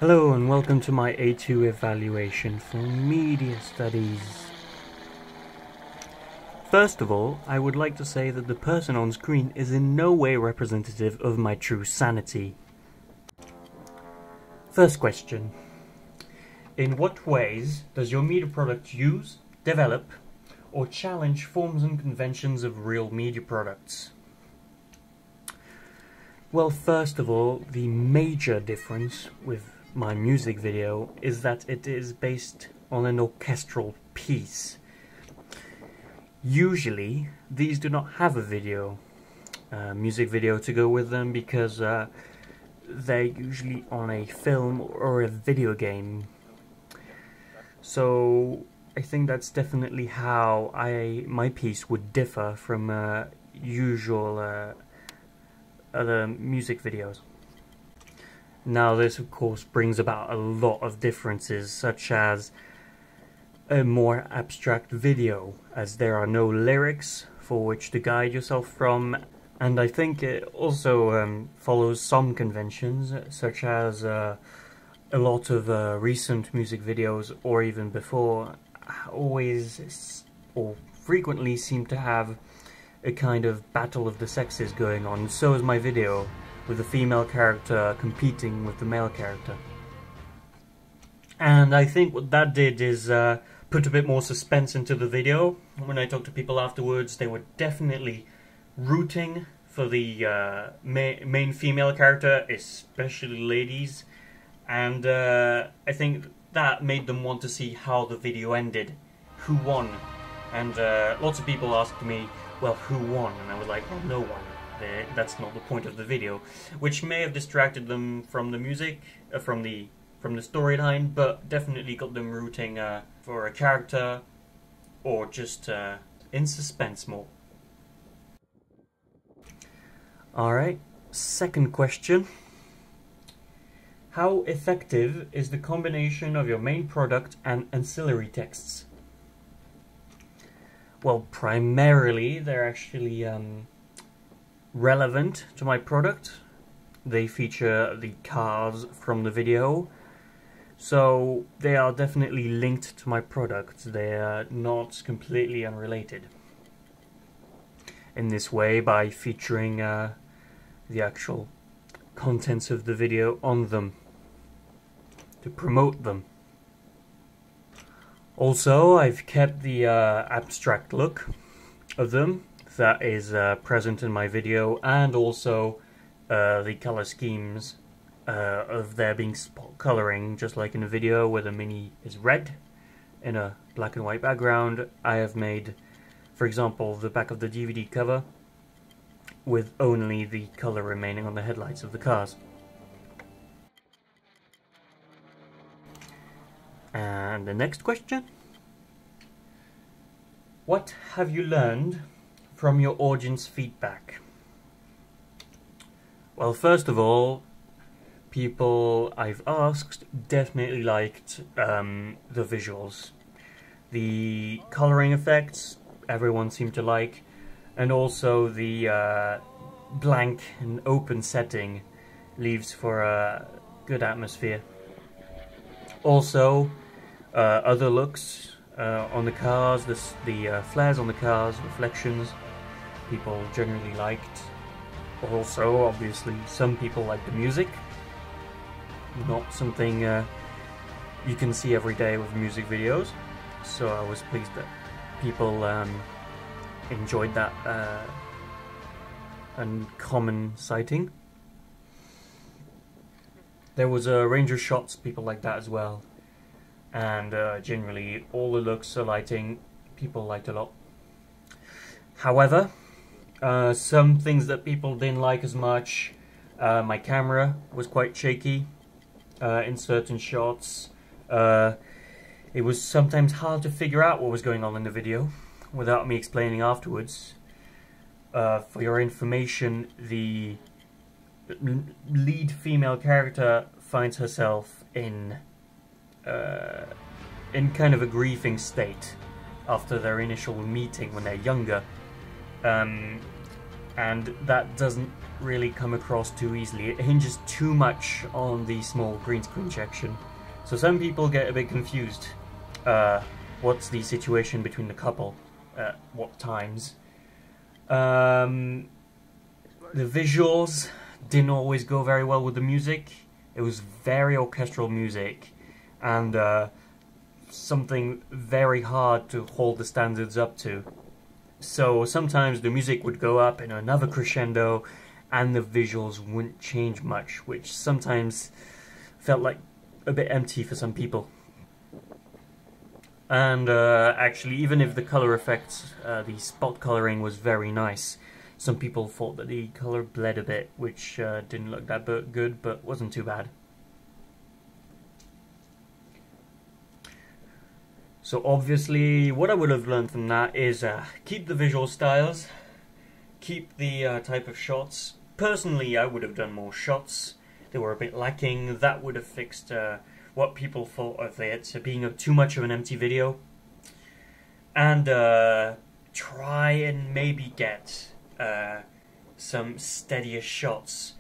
Hello and welcome to my A2 evaluation for media studies. First of all, I would like to say that the person on screen is in no way representative of my true sanity. First question. In what ways does your media product use, develop, or challenge forms and conventions of real media products? Well, first of all, the major difference with my music video is that it is based on an orchestral piece. Usually, these do not have a music video to go with them because they're usually on a film or a video game. So I think that's definitely how my piece would differ from usual other music videos. Now this of course brings about a lot of differences, such as a more abstract video, as there are no lyrics for which to guide yourself from, and I think it also follows some conventions, such as a lot of recent music videos, or even before, always or frequently seem to have a kind of battle of the sexes going on. So is my video, with the female character competing with the male character. And I think what that did is put a bit more suspense into the video. When I talked to people afterwards, they were definitely rooting for the main female character, especially ladies. And I think that made them want to see how the video ended, who won. And lots of people asked me, well, who won? And I was like, well, no one. That's not the point of the video, which may have distracted them from the music, from the storyline, but definitely got them rooting for a character, or just in suspense more. Alright, second question. How effective is the combination of your main product and ancillary texts? Well, primarily they're actually relevant to my product. They feature the cars from the video, so they are definitely linked to my product. They are not completely unrelated. In this way, by featuring the actual contents of the video on them to promote them. Also, I've kept the abstract look of them that is present in my video, and also the color schemes of there being spot coloring, just like in the video where the mini is red in a black and white background. I have made, for example, the back of the DVD cover with only the color remaining on the headlights of the cars. And the next question: what have you learned from your audience feedback? Well, first of all, people I've asked definitely liked the visuals. The coloring effects everyone seemed to like, and also the blank and open setting leaves for a good atmosphere. Also, other looks on the cars, the flares on the cars, reflections, people generally liked. Also, obviously, some people like the music. Not something you can see every day with music videos, so I was pleased that people enjoyed that uncommon sighting. There was a range of shots people liked that as well, and generally all the looks, lighting, people liked a lot. However, some things that people didn't like as much, my camera was quite shaky in certain shots. It was sometimes hard to figure out what was going on in the video without me explaining afterwards. For your information, the lead female character finds herself in kind of a grieving state after their initial meeting when they're younger. and that doesn't really come across too easily. It hinges too much on the small green screen section. So some people get a bit confused. What's the situation between the couple? At what times? The visuals didn't always go very well with the music. It was very orchestral music, and something very hard to hold the standards up to. So sometimes the music would go up in another crescendo and the visuals wouldn't change much, which sometimes felt like a bit empty for some people. And actually, even if the color effects, the spot coloring was very nice, some people thought that the color bled a bit, which didn't look that good, but wasn't too bad. So obviously, what I would have learned from that is keep the visual styles, keep the type of shots. Personally, I would have done more shots. They were a bit lacking. That would have fixed what people thought of it being too much of an empty video. And try and maybe get some steadier shots.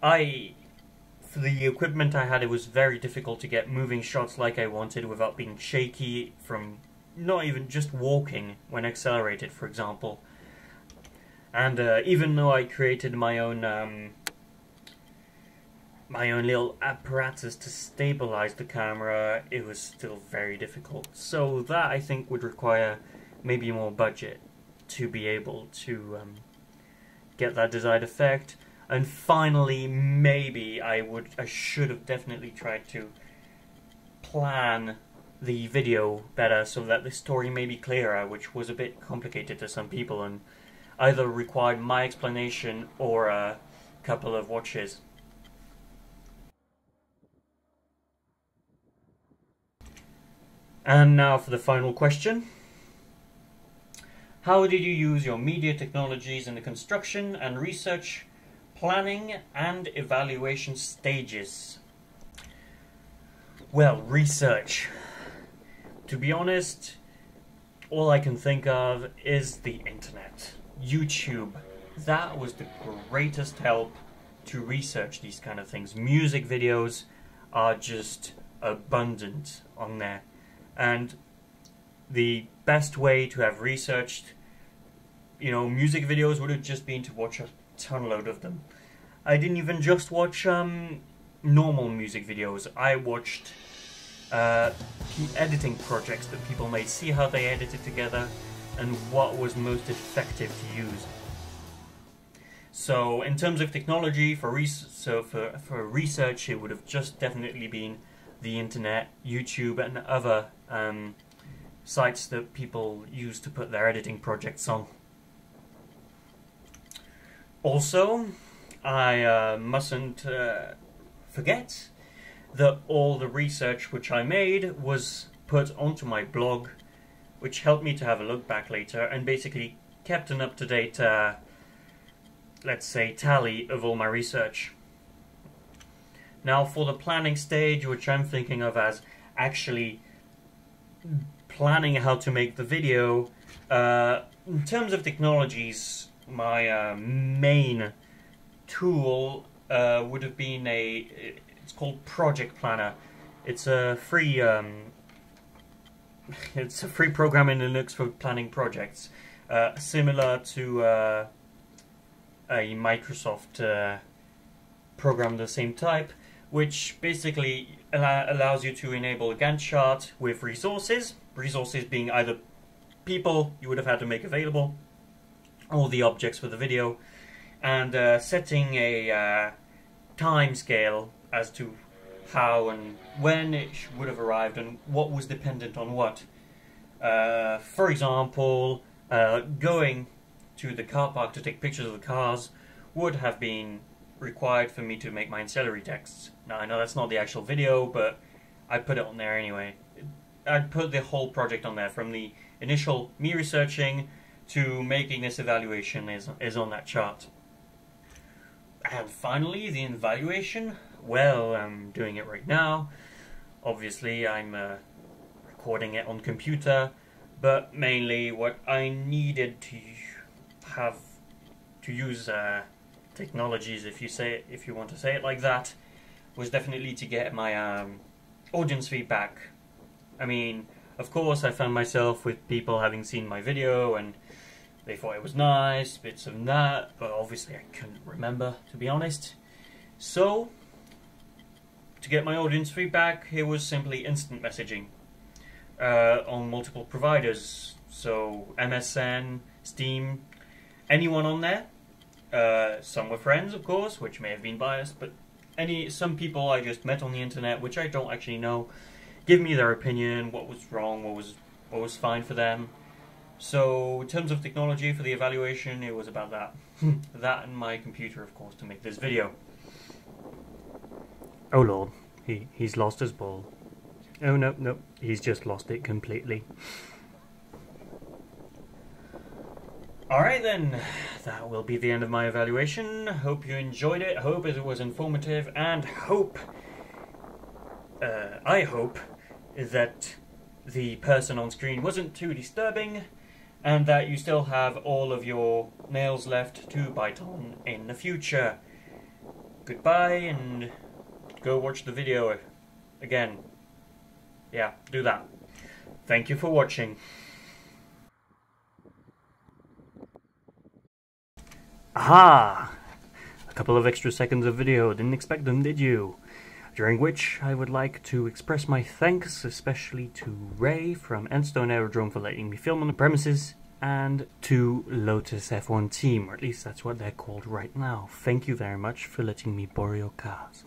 For the equipment I had, it was very difficult to get moving shots like I wanted without being shaky from not even just walking when accelerated, for example. And even though I created my own little apparatus to stabilize the camera, it was still very difficult. So that, I think, would require maybe more budget to be able to get that desired effect. And finally, maybe I should have definitely tried to plan the video better so that the story may be clearer, which was a bit complicated to some people and either required my explanation or a couple of watches. And now for the final question. How did you use your media technologies in the construction and research, planning and evaluation stages? Well, research. To be honest, all I can think of is the internet. YouTube. That was the greatest help to research these kind of things. Music videos are just abundant on there. And the best way to have researched, music videos would have just been to watch a ton-load of them. I didn't even just watch normal music videos. I watched key editing projects that people made, see how they edited together and what was most effective to use. So in terms of technology for research, it would have just definitely been the internet, YouTube and other sites that people use to put their editing projects on. Also, I mustn't forget that all the research which I made was put onto my blog, which helped me to have a look back later and basically kept an up-to-date, let's say, tally of all my research. Now for the planning stage, which I'm thinking of as actually planning how to make the video, in terms of technologies, my main tool would have been it's called Project Planner. It's a free program in Linux for planning projects, similar to a Microsoft program of the same type, which basically allows you to enable a Gantt chart with resources being either people you would have had to make available, or the objects for the video, and setting a time scale as to how and when it would have arrived and what was dependent on what. For example, going to the car park to take pictures of the cars would have been required for me to make my ancillary texts. Now I know that's not the actual video, but I put it on there anyway. I'd put the whole project on there, from the initial me researching to making this evaluation is on that chart. And finally, the evaluation. Well, I'm doing it right now. Obviously, I'm recording it on computer, but mainly what I needed to have to use technologies, if you want to say it like that, was definitely to get my audience feedback. I mean, of course, I found myself with people having seen my video and they thought it was nice, bits of that, but obviously I couldn't remember, to be honest. So, to get my audience feedback, it was simply instant messaging on multiple providers. So, MSN, Steam, anyone on there. Some were friends, of course, which may have been biased, but some people I just met on the internet, which I don't actually know, give me their opinion, what was wrong, what was fine for them. So, in terms of technology for the evaluation, it was about that. That and my computer, of course, to make this video. Oh lord, he's lost his ball. Oh no, he's just lost it completely. Alright then, that will be the end of my evaluation. Hope you enjoyed it, hope it was informative, and I hope that the person on screen wasn't too disturbing, and that you still have all of your nails left to bite on in the future. Goodbye, and go watch the video again. Yeah, do that. Thank you for watching. Aha! A couple of extra seconds of video, didn't expect them, did you? During which I would like to express my thanks, especially to Ray from Endstone Aerodrome for letting me film on the premises, and to Lotus F1 Team, or at least that's what they're called right now. Thank you very much for letting me borrow your cars.